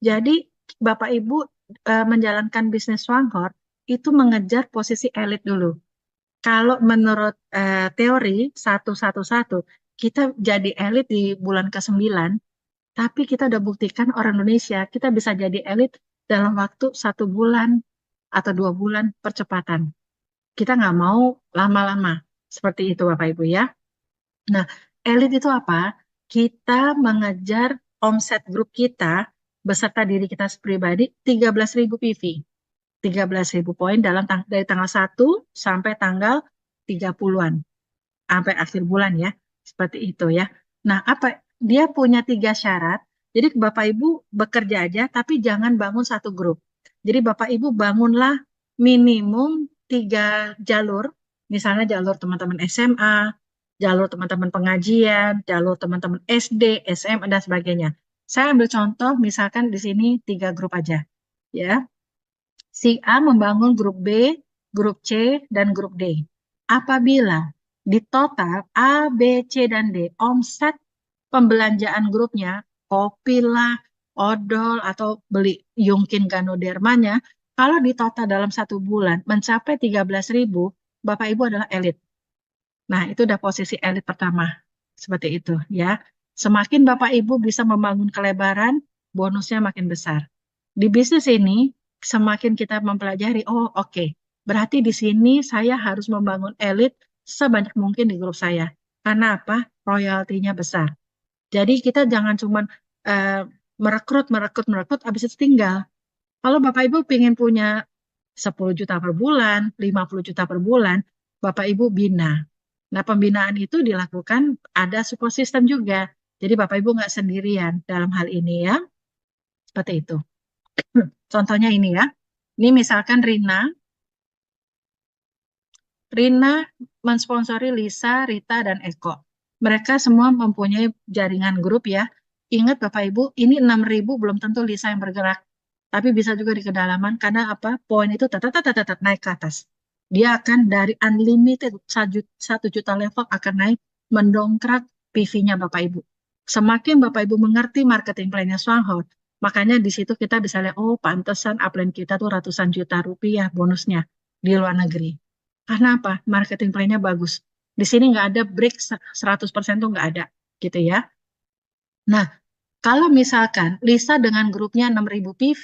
Jadi Bapak Ibu menjalankan bisnis Swanghor itu mengejar posisi elit dulu. Kalau menurut teori 111, kita jadi elit di bulan ke-9, tapi kita udah buktikan orang Indonesia, kita bisa jadi elit dalam waktu 1 bulan atau 2 bulan percepatan. Kita nggak mau lama-lama. Seperti itu Bapak Ibu ya. Nah, elit itu apa? Kita mengejar omset grup kita beserta diri kita pribadi 13.000 PV. 13.000 poin dari tanggal 1 sampai tanggal 30-an. Sampai akhir bulan ya. Seperti itu ya. Nah, apa? Dia punya 3 syarat. Jadi Bapak Ibu bekerja aja, tapi jangan bangun satu grup. Jadi Bapak Ibu bangunlah minimum 3 jalur. Misalnya jalur teman-teman SMA, jalur teman-teman pengajian, jalur teman-teman SD, SMA, dan sebagainya. Saya ambil contoh, misalkan di sini 3 grup aja. Ya, si A membangun grup B, grup C, dan grup D. Apabila di total A, B, C, dan D omset pembelanjaan grupnya, kopi lah, odol, atau beli Yungkin Ganodermanya, kalau di total dalam 1 bulan mencapai 13.000, Bapak Ibu adalah elit. Nah, itu udah posisi elit pertama. Seperti itu ya. Semakin Bapak Ibu bisa membangun kelebaran, bonusnya makin besar. Di bisnis ini, semakin kita mempelajari, oh oke, berarti di sini saya harus membangun elit sebanyak mungkin di grup saya. Karena apa? Royaltinya besar. Jadi kita jangan cuma eh, merekrut, merekrut, merekrut, habis itu tinggal. Kalau Bapak Ibu ingin punya 10 juta per bulan, 50 juta per bulan, Bapak Ibu bina. Nah, pembinaan itu dilakukan ada support system juga. Jadi Bapak Ibu nggak sendirian dalam hal ini ya. Seperti itu. Contohnya ini ya. Ini misalkan Rina mensponsori Lisa, Rita, dan Eko. Mereka semua mempunyai jaringan grup ya. Ingat Bapak Ibu, ini 6.000 belum tentu Lisa yang bergerak. Tapi bisa juga di kedalaman karena apa? Poin itu tetap naik ke atas. Dia akan dari unlimited 1 juta level akan naik mendongkrak PV-nya Bapak Ibu. Semakin Bapak Ibu mengerti marketing plan-nya Swanghor, makanya di situ kita bisa lihat, oh pantesan upline kita tuh ratusan juta rupiah bonusnya di luar negeri. Karena apa? Marketing plan-nya bagus. Di sini nggak ada break 100% tuh nggak ada gitu ya. Nah, kalau misalkan Lisa dengan grupnya 6.000 PV,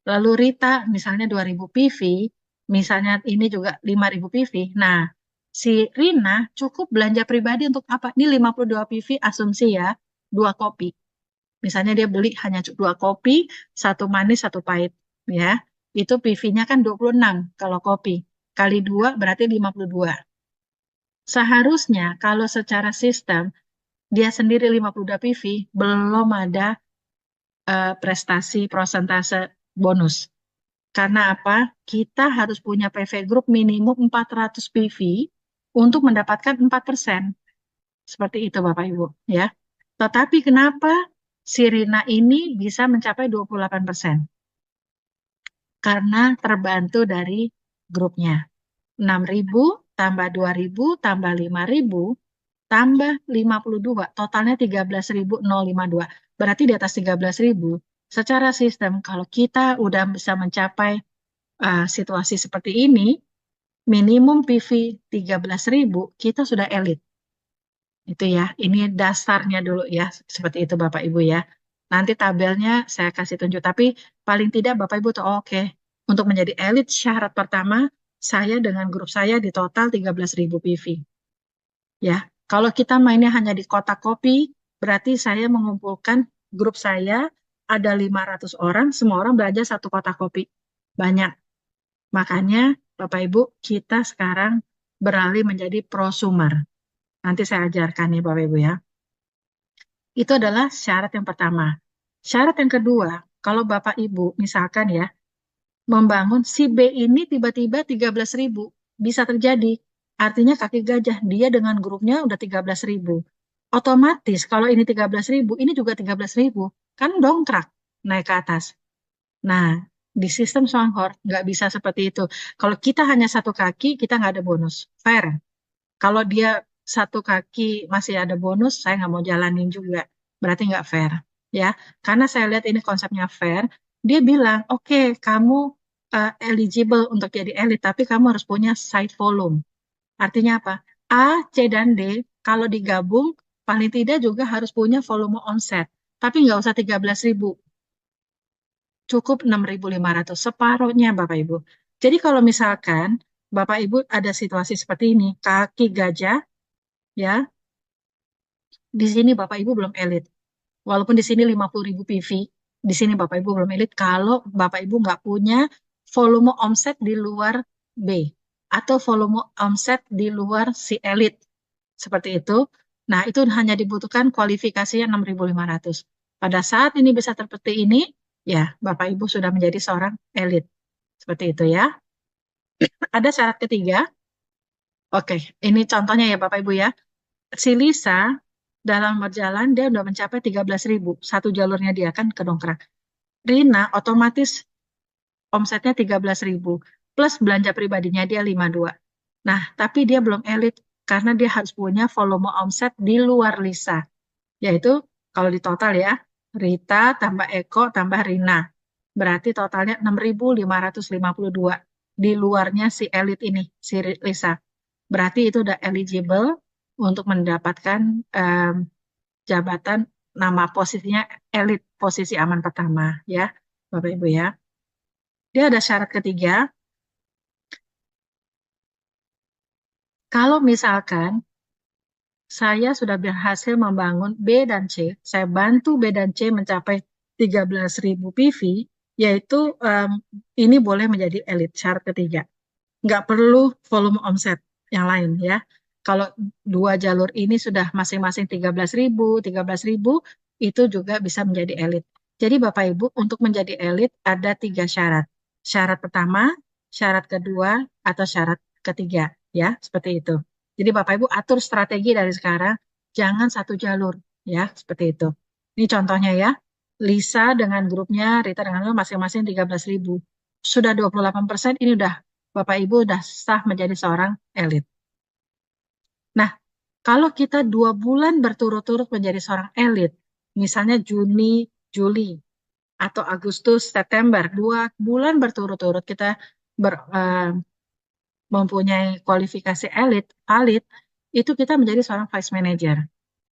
lalu Rita misalnya 2.000 PV, misalnya ini juga 5.000 PV. Nah, si Rina cukup belanja pribadi untuk apa? Ini 52 PV asumsi ya, 2 kopi. Misalnya dia beli hanya 2 kopi, satu manis, satu pahit. Ya, itu PV-nya kan 26 kalau kopi. Kali 2 berarti 52. Seharusnya kalau secara sistem dia sendiri 52 PV belum ada prestasi prosentase bonus. Karena apa? Kita harus punya PV Group minimum 400 PV untuk mendapatkan 4%. Seperti itu Bapak Ibu ya. Tetapi kenapa Sirina ini bisa mencapai 28%? Karena terbantu dari grupnya. 6.000 tambah 2.000 tambah 5.000 tambah 52, totalnya 13.052. Berarti di atas 13.000. Secara sistem, kalau kita udah bisa mencapai situasi seperti ini, minimum PV 13.000, kita sudah elit. Itu ya, ini dasarnya dulu ya, seperti itu Bapak Ibu ya. Nanti tabelnya saya kasih tunjuk, tapi paling tidak Bapak Ibu tuh oke. Untuk menjadi elit, syarat pertama, saya dengan grup saya di total 13.000 PV. Ya, kalau kita mainnya hanya di kotak kopi, berarti saya mengumpulkan grup saya ada 500 orang, semua orang belanja satu kotak kopi. Banyak. Makanya Bapak Ibu, kita sekarang beralih menjadi prosumer. Nanti saya ajarkan ya Bapak Ibu ya. Itu adalah syarat yang pertama. Syarat yang kedua, kalau Bapak Ibu misalkan ya, membangun si B ini tiba-tiba 13.000. Bisa terjadi. Artinya kaki gajah, dia dengan grupnya udah 13.000. Otomatis kalau ini 13.000, ini juga 13.000. Kan dongkrak naik ke atas. Nah, di sistem Swanghor nggak bisa seperti itu. Kalau kita hanya satu kaki, kita nggak ada bonus. Fair. Kalau dia satu kaki masih ada bonus, saya nggak mau jalanin juga. Berarti nggak fair. ya. Karena saya lihat ini konsepnya fair, dia bilang, oke, kamu eligible untuk jadi elit, tapi kamu harus punya site volume. Artinya apa? A, C, dan D, kalau digabung, paling tidak juga harus punya volume omset. Tapi nggak usah 13.000, cukup 6.500, separuhnya Bapak Ibu. Jadi kalau misalkan Bapak Ibu ada situasi seperti ini, kaki gajah, ya, di sini Bapak Ibu belum elit. Walaupun di sini 50.000 PV, di sini Bapak Ibu belum elit kalau Bapak Ibu nggak punya volume omset di luar B atau volume omset di luar si elit seperti itu. Nah, itu hanya dibutuhkan kualifikasinya 6.500. Pada saat ini bisa seperti ini, ya Bapak Ibu sudah menjadi seorang elit. Seperti itu ya. Ada syarat ketiga. Oke, ini contohnya ya Bapak Ibu ya. Si Lisa dalam berjalan dia udah mencapai 13.000. Satu jalurnya dia kan kedongkrak. Rina otomatis omsetnya 13.000 plus belanja pribadinya dia 52. Nah, tapi dia belum elit karena dia harus punya volume omset di luar Lisa, yaitu kalau di total ya, Rita tambah Eko tambah Rina. Berarti totalnya 6.552 di luarnya si elit ini, si Lisa. Berarti itu udah eligible untuk mendapatkan em, jabatan, nama posisinya elit, posisi aman pertama ya, Bapak Ibu ya. Dia ada syarat ketiga, kalau misalkan saya sudah berhasil membangun B dan C, saya bantu B dan C mencapai 13.000 PV, yaitu ini boleh menjadi elit, syarat ketiga. Nggak perlu volume omset yang lain ya. Kalau dua jalur ini sudah masing-masing 13.000, itu juga bisa menjadi elit. Jadi Bapak Ibu, untuk menjadi elit ada tiga syarat. Syarat pertama, syarat kedua, atau syarat ketiga. Ya, seperti itu. Jadi Bapak Ibu atur strategi dari sekarang, jangan satu jalur. Ya, seperti itu. Ini contohnya ya. Lisa dengan grupnya, Rita dengan grupnya masing-masing 13.000. Sudah 28%, ini udah Bapak Ibu udah sah menjadi seorang elit. Nah, kalau kita 2 bulan berturut-turut menjadi seorang elit, misalnya Juni, Juli, atau Agustus, September, 2 bulan berturut-turut kita mempunyai kualifikasi elit, valid, itu kita menjadi seorang vice manager.